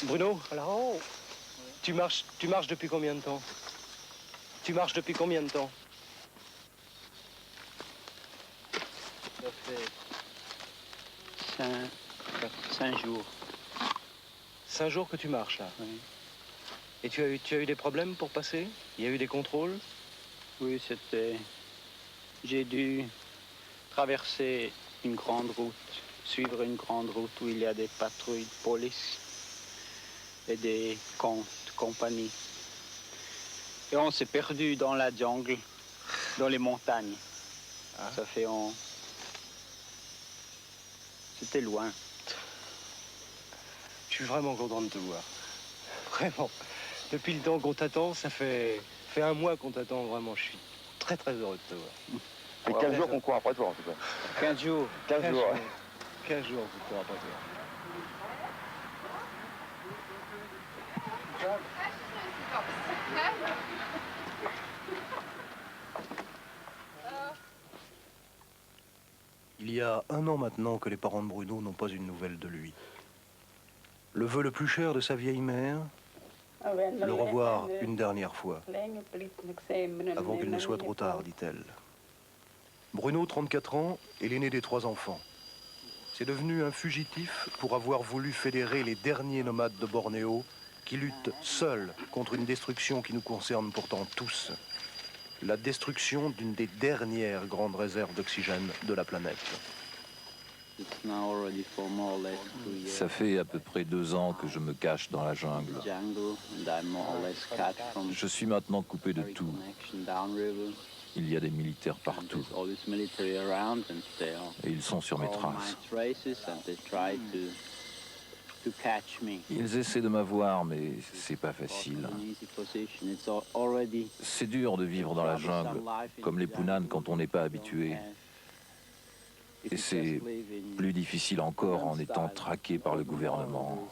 Bruno, alors, tu marches depuis combien de temps? Tu marches depuis combien de temps? Ça fait 5 jours. 5 jours que tu marches là? Oui. Et tu as eu des problèmes pour passer? Il y a eu des contrôles? Oui, c'était... J'ai dû traverser une grande route, suivre une grande route où il y a des patrouilles de police et des compagnies. Et on s'est perdu dans la jungle, dans les montagnes. Ah. Ça fait C'était loin. Je suis vraiment content de te voir. Vraiment. Depuis le temps qu'on t'attend, ça fait 1 mois qu'on t'attend vraiment. Je suis très très heureux de te voir. C'est 15 jours qu'on court après toi en tout cas. 15 jours. 15 jours. 15 jours qu'on court après toi. Il y a 1 an maintenant que les parents de Bruno n'ont pas une nouvelle de lui. Le vœu le plus cher de sa vieille mère, le revoir une dernière fois, avant qu'il ne soit trop tard, dit-elle. Bruno, 34 ans, est l'aîné des 3 enfants. C'est devenu un fugitif pour avoir voulu fédérer les derniers nomades de Bornéo qui luttent seuls contre une destruction qui nous concerne pourtant tous. La destruction d'une des dernières grandes réserves d'oxygène de la planète. Ça fait à peu près 2 ans que je me cache dans la jungle. Je suis maintenant coupé de tout. Il y a des militaires partout. Et ils sont sur mes traces. Ils essaient de m'avoir, mais c'est pas facile. C'est dur de vivre dans la jungle, comme les Punan quand on n'est pas habitué. Et c'est plus difficile encore en étant traqué par le gouvernement.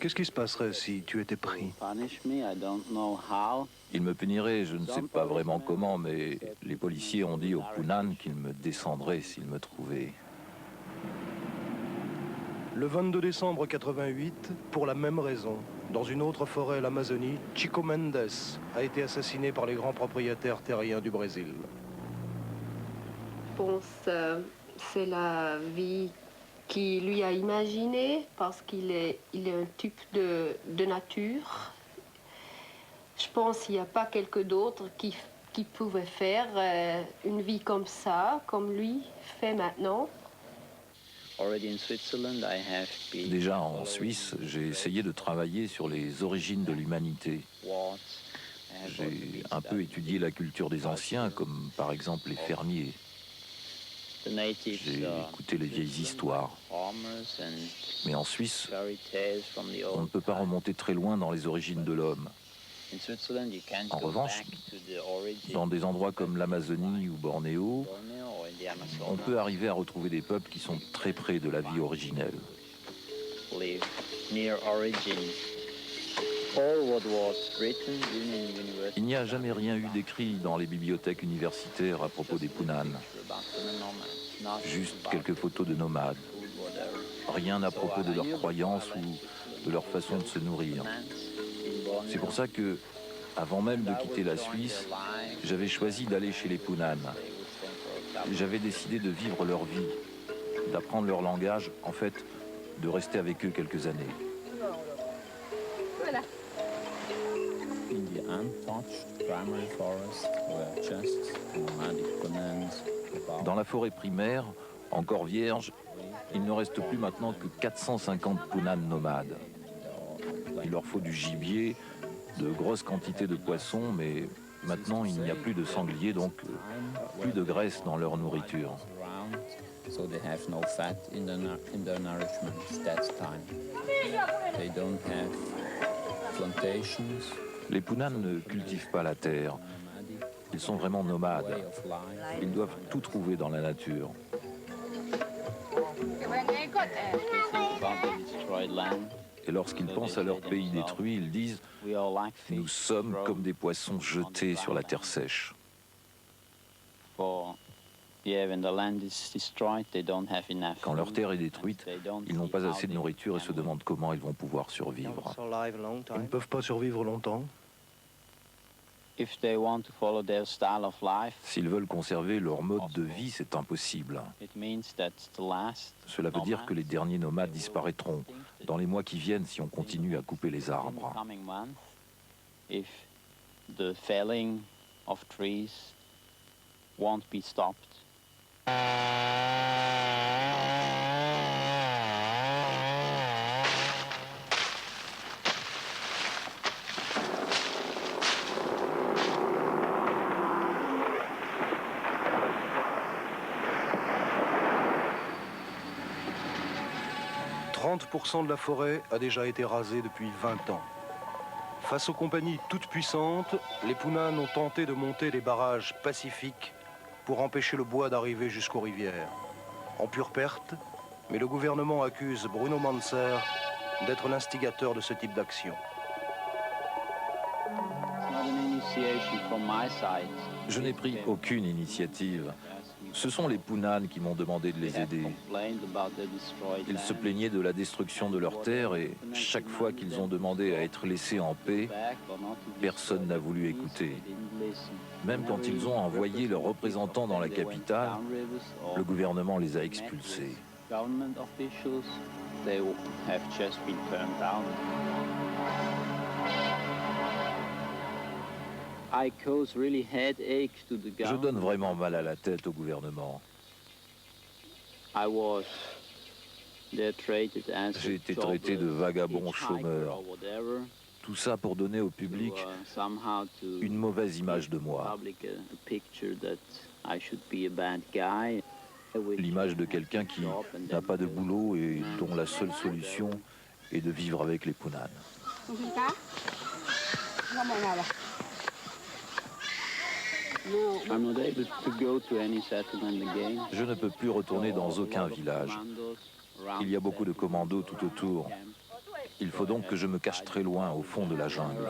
Qu'est-ce qui se passerait si tu étais pris? Ils me puniraient, je ne sais pas vraiment comment, mais les policiers ont dit aux Punan qu'ils me descendraient s'ils me trouvaient. Le 22 décembre 88, pour la même raison, dans une autre forêt, l'Amazonie, Chico Mendes a été assassiné par les grands propriétaires terriens du Brésil. Je pense que c'est la vie qu'il lui a imaginée, parce qu'il est un type de nature. Je pense qu'il n'y a pas quelqu'un d'autre qui pouvait faire une vie comme ça, comme lui fait maintenant. Déjà en Suisse, j'ai essayé de travailler sur les origines de l'humanité. J'ai un peu étudié la culture des anciens, comme par exemple les fermiers. J'ai écouté les vieilles histoires. Mais en Suisse, on ne peut pas remonter très loin dans les origines de l'homme. En revanche, dans des endroits comme l'Amazonie ou Bornéo, on peut arriver à retrouver des peuples qui sont très près de la vie originelle. Il n'y a jamais rien eu d'écrit dans les bibliothèques universitaires à propos des Punan. Juste quelques photos de nomades. Rien à propos de leurs croyances ou de leur façon de se nourrir. C'est pour ça que, avant même de quitter la Suisse, j'avais choisi d'aller chez les Punan. J'avais décidé de vivre leur vie, d'apprendre leur langage, en fait, de rester avec eux quelques années. Voilà. Dans la forêt primaire, encore vierge, il ne reste plus maintenant que 450 Punan nomades. Il leur faut du gibier, de grosses quantités de poissons, mais maintenant il n'y a plus de sangliers, donc plus de graisse dans leur nourriture. Les Punan ne cultivent pas la terre. Ils sont vraiment nomades. Ils doivent tout trouver dans la nature. Et lorsqu'ils pensent à leur pays détruit, ils disent « Nous sommes comme des poissons jetés sur la terre sèche ». Quand leur terre est détruite, ils n'ont pas assez de nourriture et se demandent comment ils vont pouvoir survivre. Ils ne peuvent pas survivre longtemps. S'ils veulent conserver leur mode de vie, c'est impossible. Cela veut dire que les derniers nomades disparaîtront dans les mois qui viennent si on continue à couper les arbres. The felling of trees won't be stopped. 30% de la forêt a déjà été rasée depuis 20 ans. Face aux compagnies toutes puissantes, les Punan ont tenté de monter des barrages pacifiques pour empêcher le bois d'arriver jusqu'aux rivières. En pure perte, mais le gouvernement accuse Bruno Manser d'être l'instigateur de ce type d'action. Je n'ai pris aucune initiative. Ce sont les Punan qui m'ont demandé de les aider. Ils se plaignaient de la destruction de leurs terres et chaque fois qu'ils ont demandé à être laissés en paix, personne n'a voulu écouter. Même quand ils ont envoyé leurs représentants dans la capitale, le gouvernement les a expulsés. Je donne vraiment mal à la tête au gouvernement. J'ai été traité de vagabond chômeur. Tout ça pour donner au public une mauvaise image de moi. L'image de quelqu'un qui n'a pas de boulot et dont la seule solution est de vivre avec les Punan. Je ne peux plus retourner dans aucun village. Il y a beaucoup de commandos tout autour. Il faut donc que je me cache très loin, au fond de la jungle.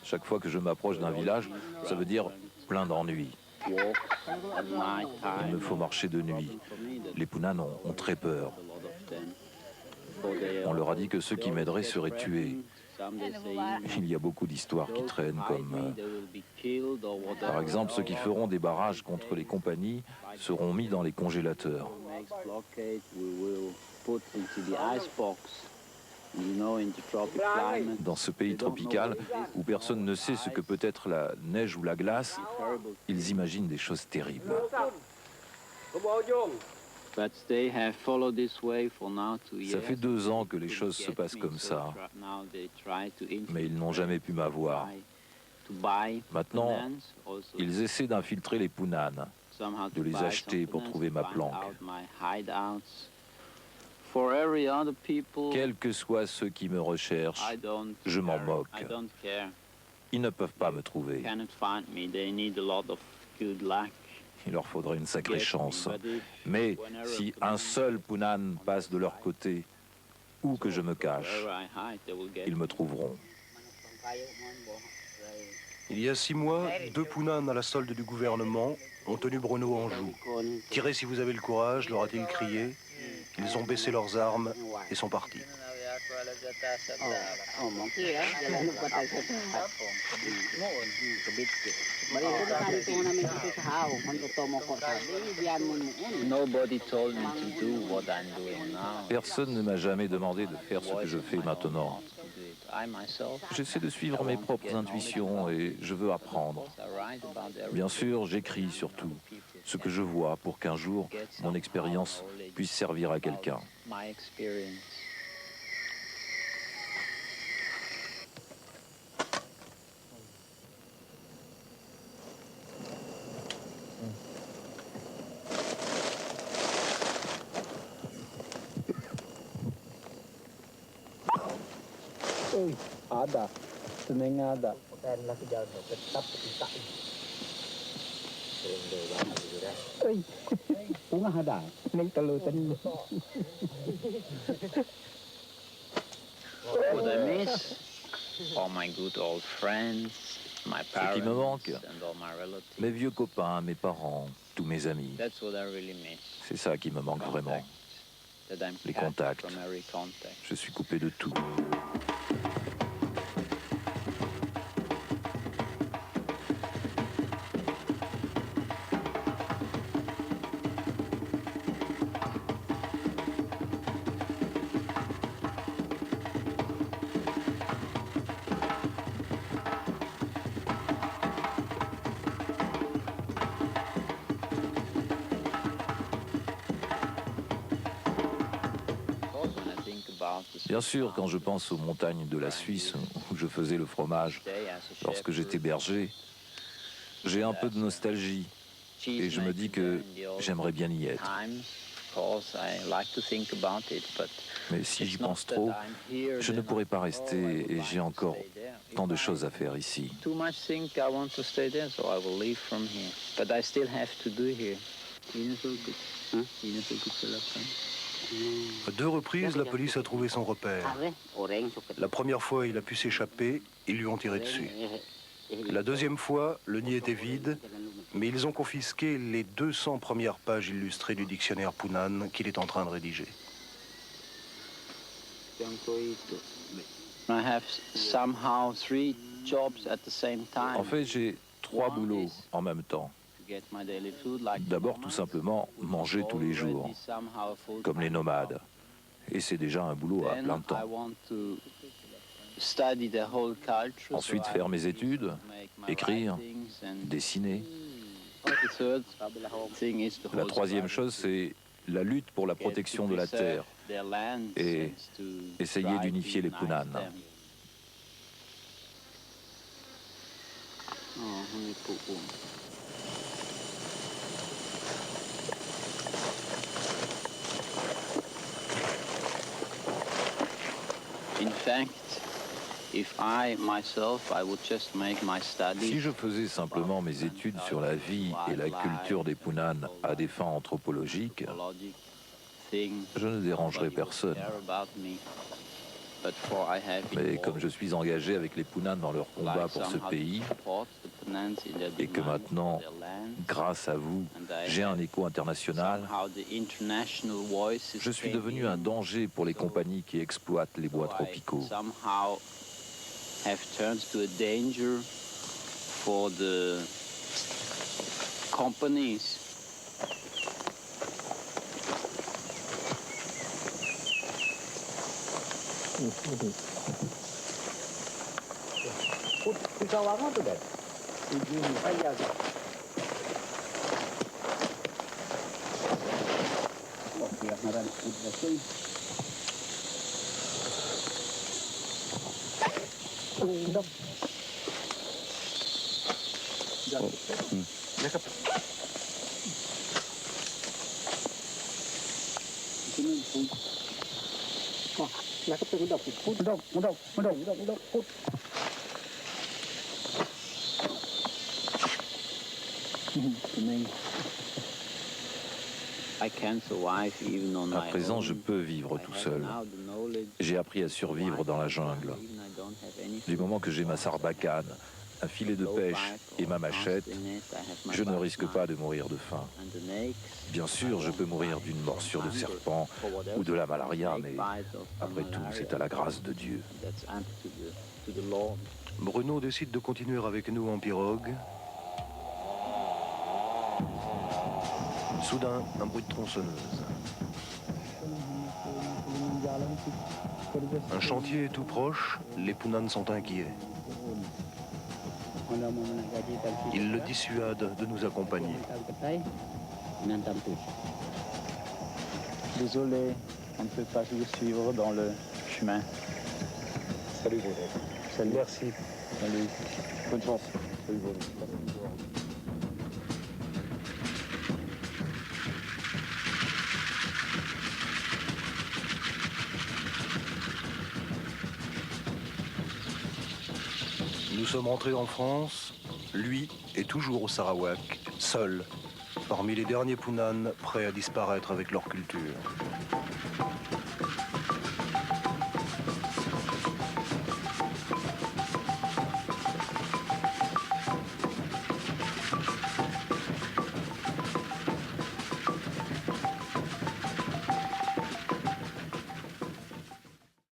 Chaque fois que je m'approche d'un village, ça veut dire plein d'ennuis. Il me faut marcher de nuit. Les Punan ont très peur. On leur a dit que ceux qui m'aideraient seraient tués. Il y a beaucoup d'histoires qui traînent comme... par exemple, ceux qui feront des barrages contre les compagnies seront mis dans les congélateurs. Dans ce pays tropical, où personne ne sait ce que peut être la neige ou la glace, ils imaginent des choses terribles. Ça fait 2 ans que les choses se passent comme ça, mais ils n'ont jamais pu m'avoir. Maintenant, ils essaient d'infiltrer les Punan, de les acheter pour trouver ma planque. Quels que soient ceux qui me recherchent, je m'en moque. Ils ne peuvent pas me trouver. Il leur faudrait une sacrée chance. Mais si un seul Punan passe de leur côté, où que je me cache, ils me trouveront. Il y a 6 mois, 2 Punan à la solde du gouvernement ont tenu Bruno en joue. « Tirez si vous avez le courage », leur a-t-il crié. Ils ont baissé leurs armes et sont partis. Personne ne m'a jamais demandé de faire ce que je fais maintenant. J'essaie de suivre mes propres intuitions et je veux apprendre. Bien sûr, j'écris surtout ce que je vois pour qu'un jour, mon expérience puisse servir à quelqu'un. Ada, seneng ada. Dan lagi jauh tetap kita. Bunga ada, neng telusan. What I miss, all my good old friends, Ce qui me manque, mes vieux copains, mes parents, tous mes amis. C'est ça qui me manque vraiment. Les contacts. Je suis coupé de tout. Bien sûr, quand je pense aux montagnes de la Suisse où je faisais le fromage lorsque j'étais berger, j'ai un peu de nostalgie et je me dis que j'aimerais bien y être. Mais si j'y pense trop, je ne pourrai pas rester et j'ai encore tant de choses à faire ici. À 2 reprises, la police a trouvé son repère. La première fois, il a pu s'échapper, ils lui ont tiré dessus. La deuxième fois, le nid était vide, mais ils ont confisqué les 200 premières pages illustrées du dictionnaire Punan qu'il est en train de rédiger. En fait, j'ai 3 boulots en même temps. D'abord, tout simplement, manger tous les jours, comme les nomades. Et c'est déjà un boulot à plein temps. Ensuite, faire mes études, écrire, dessiner. La troisième chose, c'est la lutte pour la protection de la terre et essayer d'unifier les Punan. Si je faisais simplement mes études sur la vie et la culture des Punan à des fins anthropologiques, je ne dérangerais personne. Mais comme je suis engagé avec les Punan dans leur combat pour ce pays, et que maintenant, grâce à vous, j'ai un écho international, je suis devenu un danger pour les compagnies qui exploitent les bois tropicaux. À présent, je peux vivre tout seul. J'ai appris à survivre dans la jungle. Du moment que j'ai ma sarbacane, un filet de pêche et ma machette, je ne risque pas de mourir de faim. Bien sûr, je peux mourir d'une morsure de serpent ou de la malaria, mais après tout, c'est à la grâce de Dieu. Bruno décide de continuer avec nous en pirogue. Soudain, un bruit de tronçonneuse. Un chantier est tout proche, les Punan sont inquiets. Ils le dissuadent de nous accompagner. Désolé, on ne peut pas vous suivre dans le chemin. Salut, Salut. merci. Salut. Bonne chance. Salut, Nous sommes rentrés en France. Lui est toujours au Sarawak, seul, parmi les derniers Punan prêts à disparaître avec leur culture.